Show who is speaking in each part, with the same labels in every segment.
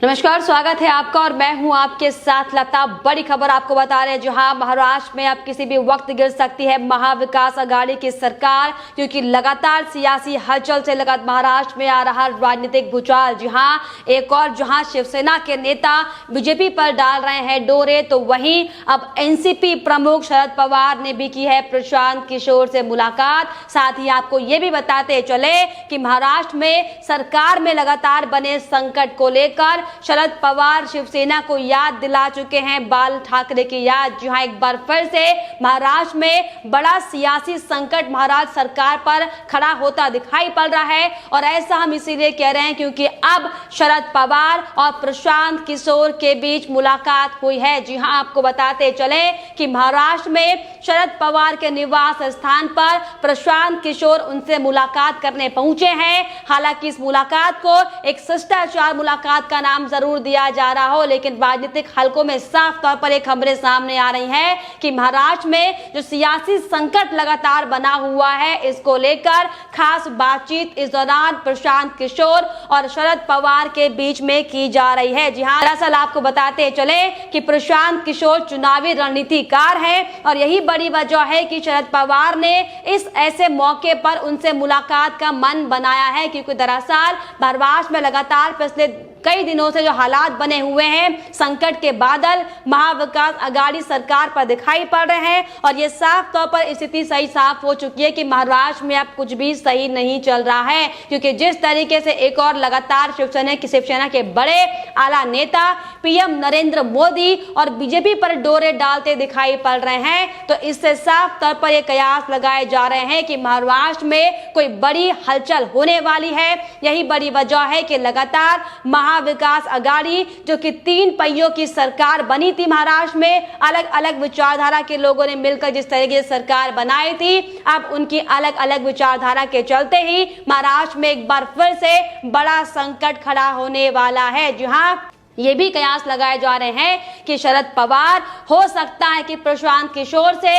Speaker 1: नमस्कार, स्वागत है आपका और मैं हूं आपके साथ लता। बड़ी खबर आपको बता रहे हैं, जहां महाराष्ट्र में अब किसी भी वक्त गिर सकती है महाविकास आघाड़ी की सरकार, क्योंकि लगातार सियासी हलचल से लगातार महाराष्ट्र में आ रहा राजनीतिक भूचाल। जहां शिवसेना के नेता बीजेपी पर डाल रहे हैं डोरे, तो वहीं अब एनसीपी प्रमुख शरद पवार ने भी की है प्रशांत किशोर से मुलाकात। साथ ही आपको ये भी बताते चले कि महाराष्ट्र में सरकार में लगातार बने संकट को लेकर शरद पवार शिवसेना को याद दिला चुके हैं बाल ठाकरे की याद। जहां एक बार फिर से महाराष्ट्र में बड़ा सियासी संकट महाराष्ट्र सरकार पर खड़ा होता दिखाई पड़ रहा है। और ऐसा हम इसीलिए कह रहे हैं क्योंकि अब शरद पवार और प्रशांत किशोर के बीच मुलाकात हुई है। जी हां, आपको बताते चले कि महाराष्ट्र में शरद पवार के निवास स्थान पर प्रशांत किशोर उनसे मुलाकात करने पहुंचे हैं। हालांकि इस मुलाकात को एक शिष्टाचार मुलाकात का नाम जरूर दिया जा रहा हो, लेकिन राजनीतिक हलकों में साफ तौर पर एक खबरें सामने आ रही हैं कि महाराष्ट्र में जो सियासी संकट लगातार बना हुआ है, इसको लेकर खास बातचीत इस दौरान प्रशांत किशोर और शरद पवार के बीच में की जा रही है। जी हां, दरअसल आपको बताते चले कि प्रशांत किशोर चुनावी रणनीतिकार हैं और यही बड़ी वजह है कि शरद पवार ने इस ऐसे मौके पर उनसे मुलाकात का मन बनाया है, क्योंकि दरअसल महाराष्ट्र में लगातार पिछले कई दिनों से जो हालात बने हुए हैं, संकट के बादल महाविकास आघाड़ी सरकार पर दिखाई पड़ रहे हैं। और ये साफ तौर पर स्थिति सही साफ हो चुकी है कि महाराष्ट्र में अब कुछ भी सही नहीं चल रहा है, क्योंकि जिस तरीके से एक और लगातार शिवसेना के बड़े आला नेता पीएम नरेंद्र मोदी और बीजेपी पर डोरे डालते दिखाई पड़ रहे हैं, तो इससे साफ तौर पर यह कयास लगाए जा रहे हैं कि महाराष्ट्र में कोई बड़ी हलचल होने वाली है। यही बड़ी वजह है कि लगातार महाविकास आघाड़ी, जो कि 3 पहियों की सरकार बनी थी महाराष्ट्र में, अलग अलग विचारधारा के लोगों ने मिलकर जिस तरीके से सरकार बनाई थी, अब उनकी अलग अलग विचारधारा के चलते ही महाराष्ट्र में एक बार फिर से बड़ा संकट खड़ा होने वाला है। जहां ये भी कयास लगाए जा रहे हैं कि शरद पवार हो सकता है कि प्रशांत किशोर से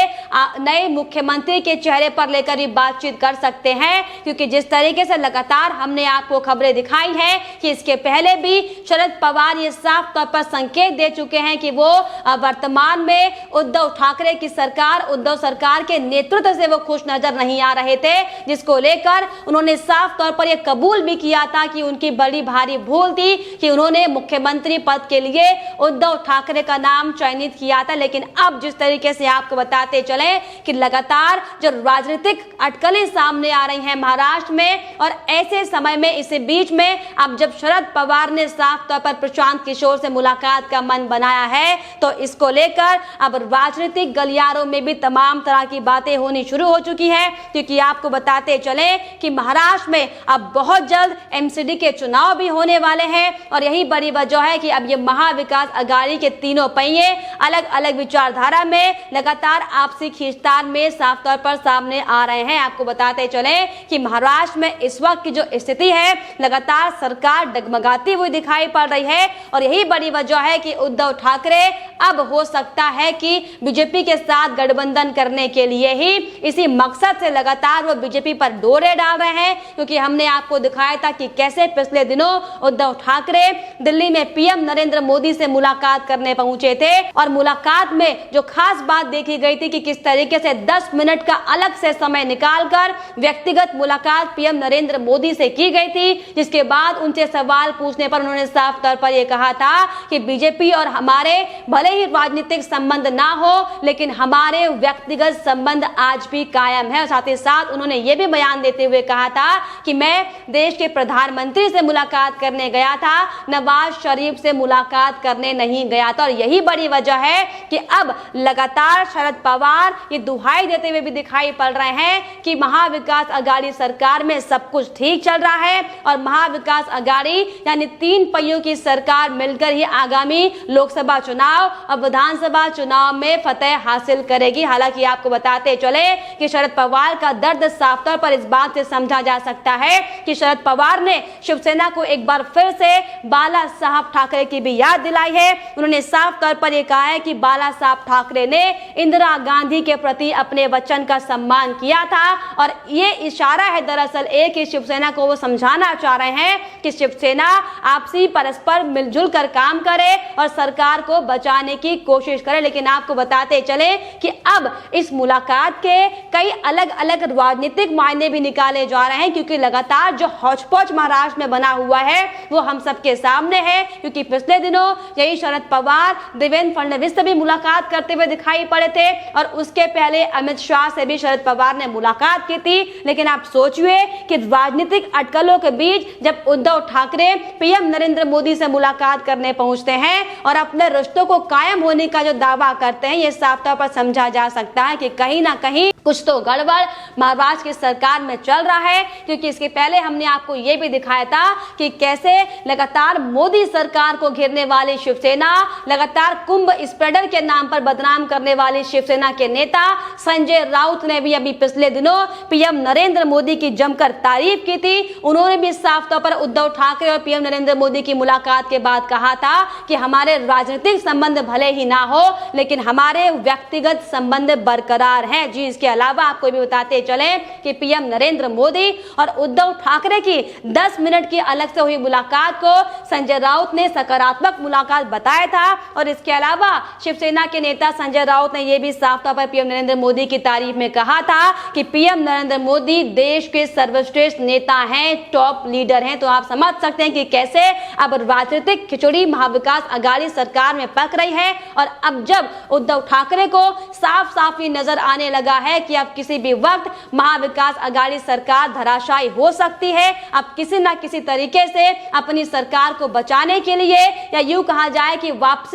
Speaker 1: नए मुख्यमंत्री के चेहरे पर लेकर भी बातचीत कर सकते हैं, क्योंकि जिस तरीके से लगातार हमने आपको खबरें दिखाई है कि इसके पहले भी शरद पवार ये साफ तौर पर संकेत दे चुके हैं कि वो वर्तमान में उद्धव ठाकरे की सरकार, उद्धव सरकार के नेतृत्व से वो खुश नजर नहीं आ रहे थे, जिसको लेकर उन्होंने साफ तौर पर यह कबूल भी किया था कि उनकी बड़ी भारी भूल थी कि उन्होंने मुख्यमंत्री पद के लिए उद्धव ठाकरे का नाम चयनित किया था। लेकिन अब जिस तरीके से आपको बताते चले कि लगातार जो राजनीतिक अटकलें सामने आ रही हैं महाराष्ट्र में, और ऐसे समय में इसी बीच में अब जब शरद पवार ने साफ तौर पर प्रशांत किशोर से मुलाकात का मन बनाया है, तो इसको लेकर अब राजनीतिक गलियारों में भी तमाम तरह की बातें होनी शुरू हो चुकी है, क्योंकि आपको बताते चले कि महाराष्ट्र में अब बहुत जल्द एमसीडी के चुनाव भी होने वाले हैं। और यही बड़ी वजह है कि अब ये महाविकास आघाड़ी के तीनों पहिए अलग अलग विचारधारा में लगातार आपसी खींचतान में साफ तौर पर सामने आ रहे हैं। आपको बताते चले कि महाराष्ट्र में इस वक्त की जो स्थिति है, लगातार सरकार डगमगाती हुई दिखाई पड़ रही है। और यही बड़ी वजह है कि उद्धव ठाकरे अब हो सकता है कि बीजेपी के साथ गठबंधन करने के लिए ही इसी मकसद से लगातार वो बीजेपी पर डोरे डाल रहे हैं, क्योंकि हमने आपको दिखाया था कि कैसे पिछले दिनों उद्धव ठाकरे दिल्ली में पीएम नरेंद्र मोदी से मुलाकात करने पहुंचे थे। और मुलाकात में जो खास बात देखी गई थी कि किस तरीके से 10 मिनट का अलग से समय निकालकर व्यक्तिगत मुलाकात पीएम नरेंद्र मोदी से की गई थी, जिसके बाद उनसे सवाल पूछने पर उन्होंने साफ तौर पर यह कहा था कि बीजेपी और हमारे भले ही राजनीतिक संबंध ना हो, लेकिन हमारे व्यक्तिगत संबंध आज भी कायम है। और साथ ही साथ उन्होंने ये भी बयान देते हुए कहा था कि मैं देश के प्रधानमंत्री से मुलाकात करने गया था, नवाज शरीफ से मुलाकात करने नहीं गया था। और यही बड़ी वजह है कि अब लगातार शरद पवार ये दुहाई देते हुए भी दिखाई पड़ रहे हैं कि महाविकास आघाड़ी सरकार में सब कुछ ठीक चल रहा है और महाविकास आघाड़ी यानी 3 पहियों की सरकार मिलकर ही आगामी लोकसभा चुनाव और विधानसभा चुनाव में फतेह हासिल करेगी। हालांकि आपको बताते चले कि शरद पवार का दर्द साफ तौर पर इस बात से समझा जा सकता है कि शरद पवार ने शिवसेना को एक बार फिर से बाला साहब ठाकरे की भी याद दिलाई है। उन्होंने साफ तौर पर यह कहा है कि बाला साहब ठाकरे ने इंदिरा गांधी के प्रति अपने वचन का सम्मान किया था और ये इशारा है दरअसल एक ही शिवसेना को वो समझाना चाह रहे हैं कि शिवसेना आपसी परस्पर मिलजुल कर काम करे और सरकार को बचाने की कोशिश करे। लेकिन आपको बताते चले कि अब इस मुलाकात के कई अलग अलग राजनीतिक मायने भी निकाले जा रहे हैं, क्योंकि लगातार जो हौच-पौच महाराष्ट्र में बना हुआ है वो हम सबके सामने है। क्योंकि पिछले दिनों यही शरद पवार देवेंद्र फडणवीस से भी मुलाकात करते हुए दिखाई पड़े थे और उसके पहले अमित शाह से भी शरद पवार ने मुलाकात की थी। लेकिन आप सोचिए कि राजनीतिक अटकलों के बीच जब उद्धव ठाकरे पीएम नरेंद्र मोदी से मुलाकात करने पहुंचते हैं और अपने रिश्तों को कायम होने का जो दावा करते हैं, ये साफ तौर पर समझा जा सकता है कि कहीं ना कहीं कुछ तो गड़बड़ महाराष्ट्र की सरकार में चल रहा है। क्योंकि इसके पहले हमने आपको ये भी दिखाया था कि कैसे लगातार मोदी सरकार को घेरने वाली शिवसेना, लगातार कुंभ स्प्रेडर के नाम पर बदनाम करने वाली शिवसेना के नेता संजय राउत ने भी अभी पिछले दिनों पीएम नरेंद्र मोदी की जमकर तारीफ की थी। उन्होंने भी साफ तौर पर उद्धव ठाकरे और पीएम नरेंद्र मोदी की मुलाकात के बाद कहा था कि हमारे राजनीतिक संबंध भले ही ना हो लेकिन हमारे व्यक्तिगत संबंध बरकरार हैं। जी, इसके अलावा आपको भी बताते चले कि पीएम नरेंद्र मोदी और उद्धव ठाकरे की 10 मिनट की अलग से हुई मुलाकात को संजय राउत ने सकारात्मक मुलाकात बताया था। और इसके अलावा शिवसेना के नेता संजय राउत ने यह भी साफ तौर पर पीएम नरेंद्र मोदी की तारीफ में कहा था कि पीएम नरेंद्र मोदी देश के सर्वश्रेष्ठ नेता हैं, टॉप लीडर हैं। तो आप समझ सकते हैं कि कैसे अब राजनीतिक खिचड़ी महाविकास अघाड़ी सरकार में पक रही है। और अब जब उद्धव ठाकरे को साफ साफ ये नजर आने लगा है कि अब किसी भी वक्त महाविकास अघाड़ी सरकार धराशायी हो सकती है, अब किसी ना किसी तरीके से अपनी सरकार को बचाने के लिए या यूं कहा जाए कि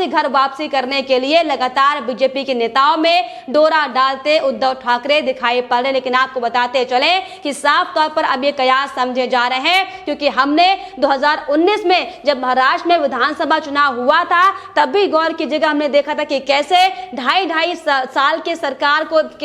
Speaker 1: घर वापसी करने के लिए लगातार बीजेपी के नेताओं में डोरा डालते उद्धव ठाकरे दिखाई पड़ रहे। लेकिन आपको बताते चले कि साफ तौर पर अब ये कयास समझे जा रहे हैं, क्योंकि हमने 2019 में जब महाराष्ट्र में विधानसभा चुनाव हुआ था तब भी गौर की जगह हमने देखा था कि कैसे ढाई साल के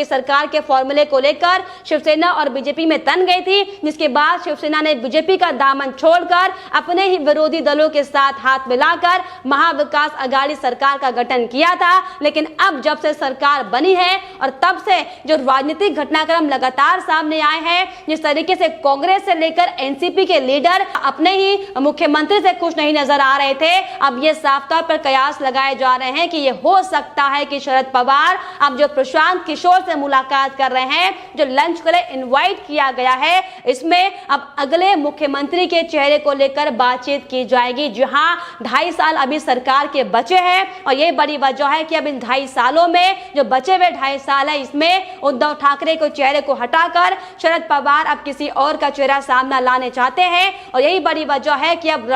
Speaker 1: सरकार के फॉर्मूले को लेकर शिवसेना और बीजेपी में तन गई थी, जिसके बाद शिवसेना ने बीजेपी का दामन छोड़कर अपने ही विरोधी दलों के साथ हाथ मिलाकर महाविकास अघाड़ी सरकार का गठन किया था। लेकिन अब जब से सरकार बनी है और तब से जो राजनीतिक घटनाक्रम लगातार सामने आए हैं, जिस तरीके से कांग्रेस से लेकर एनसीपी के लीडर अपने ही मुख्यमंत्री से खुश नहीं नजर आ रहे थे, अब ये साफ तौर पर कयास लगाए जा रहे हैं कि ये हो सकता है कि शरद पवार अब जो प्रशांत किशोर से मुलाकात कर रहे हैं, जो लंच के लिए इनवाइट किया गया है, इसमें अब अगले मुख्यमंत्री के चेहरे को लेकर बातचीत की जाएगी। जहां 2.5 साल अभी सरकार के बचे हैं और ये बड़ी वजह है कि अब इन 2.5 सालों में जो बचे हुए 2.5 साल है, इसमें उद्धव ठाकरे को चेहरे को हटाकर शरद पवार अब किसी और का चेहरा सामना लाने चाहते हैं। और यही बड़ी वजह है कि अब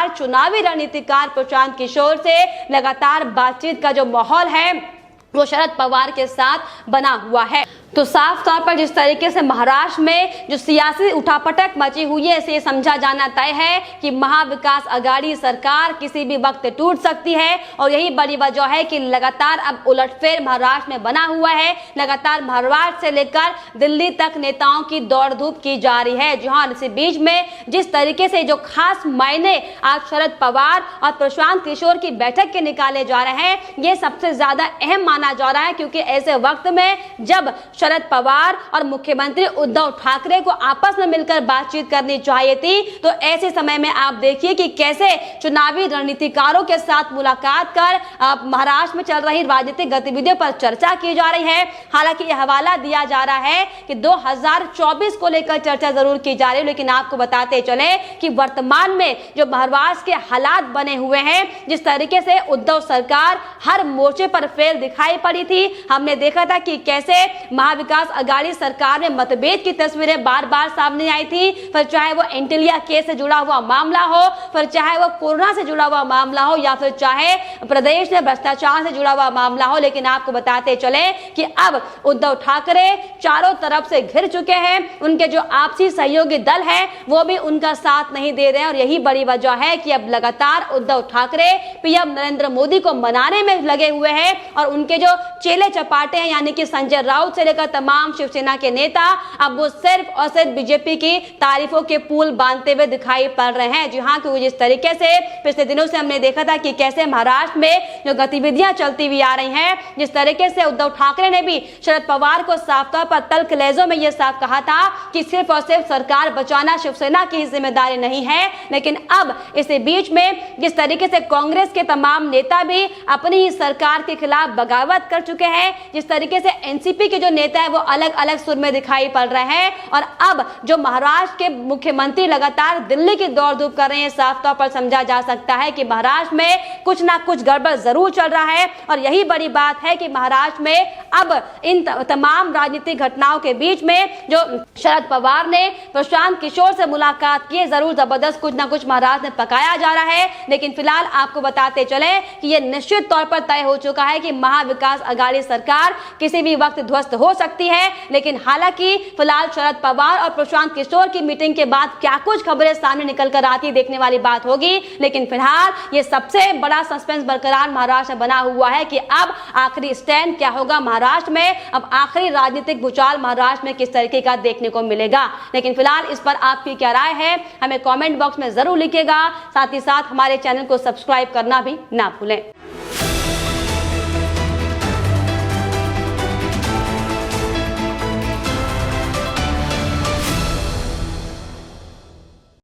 Speaker 1: चुनावी रणनीतिकार प्रशांत किशोर से लगातार बातचीत का जो माहौल है वो शरद पवार के साथ बना हुआ है। तो साफ तौर पर जिस तरीके से महाराष्ट्र में जो सियासी उठापटक मची हुई है, इसे समझा जाना तय है कि महाविकास अघाड़ी सरकार किसी भी वक्त टूट सकती है। और यही बड़ी वजह है कि लगातार अब उलटफेर महाराष्ट्र में बना हुआ है। लगातार महाराष्ट्र से लेकर दिल्ली तक नेताओं की दौड़ धूप की जा रही है, जहां इसी बीच में जिस तरीके से जो खास मायने आज शरद पवार और प्रशांत किशोर की बैठक के निकाले जा रहे हैं, ये सबसे ज्यादा अहम माना जा रहा है। क्योंकि ऐसे वक्त में जब शरद पवार और मुख्यमंत्री उद्धव ठाकरे को आपस में मिलकर बातचीत करनी चाहिए थी, तो ऐसे समय में आप देखिए कि कैसे चुनावी रणनीतिकारों के साथ मुलाकात कर महाराष्ट्र में चल रही राजनीतिक गतिविधियों पर चर्चा की जा रही है। हालांकि यह हवाला दिया जा रहा है कि 2024 को लेकर चर्चा जरूर की जा रही है, लेकिन आपको बताते चले कि वर्तमान में जो महाराष्ट्र के हालात बने हुए हैं, जिस तरीके से उद्धव सरकार हर मोर्चे पर फेल दिखाई दिखाई पड़ी थी। हमने देखा था कि कैसे महाविकास अघाड़ी सरकार में मतभेद की तस्वीरें बार बार सामने आई थी, फिर चाहे वो एंटिलिया केस से जुड़ा हुआ मामला हो, फिर चाहे वो कोरोना से जुड़ा हुआ मामला हो, या फिर चाहे प्रदेश में भ्रष्टाचार से जुड़ा हुआ मामला हो। लेकिन आपको बताते चले कि अब उद्धव ठाकरे चारों तरफ से घिर चुके हैं, उनके जो आपसी सहयोगी दल है वो भी उनका साथ नहीं दे रहे हैं। और यही बड़ी वजह है कि अब लगातार उद्धव ठाकरे पीएम नरेंद्र मोदी को मनाने में लगे हुए हैं और उनके जो चेले चपाटे हैं यानी कि संजय राउत से लेकर तमाम शिवसेना के नेता अब वो सिर्फ और सिर्फ बीजेपी की तारीफों के पुल बांधते हुए दिखाई पड़ रहे हैं। जी हाँ, क्योंकि जिस तरीके से पिछले दिनों से हमने देखा था कि कैसे महाराष्ट्र में जो गतिविधियां चलती हुई आ रही हैं, जिस तरीके से उद्धव ठाकरे ने भी शरद पवार को साफ तौर पर तल्ख लहजों में यह साफ कहा था कि सिर्फ और सिर्फ सरकार बचाना शिवसेना की जिम्मेदारी नहीं है। लेकिन अब इसी बीच में जिस तरीके से कांग्रेस के तमाम नेता भी अपनी ही सरकार के खिलाफ बगावत कर चुके हैं, जिस तरीके से एनसीपी के जो नेता है वो अलग अलग सुर में दिखाई पड़ रहे हैं, और अब जो महाराष्ट्र के मुख्यमंत्री लगातार दिल्ली की दौड़ धूप कर रहे हैं, साफ तौर पर समझा जा सकता है कि महाराष्ट्र में कुछ ना कुछ गड़बड़ जरूर चल रहा है। और यही बड़ी बात है कि महाराष्ट्र में अब इन तमाम राजनीतिक घटनाओं के बीच में जो शरद पवार ने प्रशांत किशोर से मुलाकात की, जरूर जबरदस्त कुछ ना कुछ महाराष्ट्र में पकाया जा रहा है। लेकिन फिलहाल आपको बताते चले कि यह निश्चित तौर पर तय हो चुका है कि महाविकास अघाड़ी सरकार किसी भी वक्त ध्वस्त हो सकती है। लेकिन हालांकि फिलहाल शरद पवार और प्रशांत किशोर की मीटिंग के बाद क्या कुछ खबरें सामने निकल कर आती देखने वाली बात होगी। लेकिन फिलहाल ये सबसे बड़ा सस्पेंस बरकरार महाराष्ट्र में बना हुआ है कि अब आखिरी स्टैंड क्या होगा महाराष्ट्र में, अब आखिरी राजनीतिक भूचाल महाराष्ट्र में किस तरीके का देखने को मिलेगा। लेकिन फिलहाल इस पर आपकी क्या राय है हमें कमेंट बॉक्स में जरूर लिखिएगा। साथ ही साथ हमारे चैनल को सब्सक्राइब करना भी ना भूलें।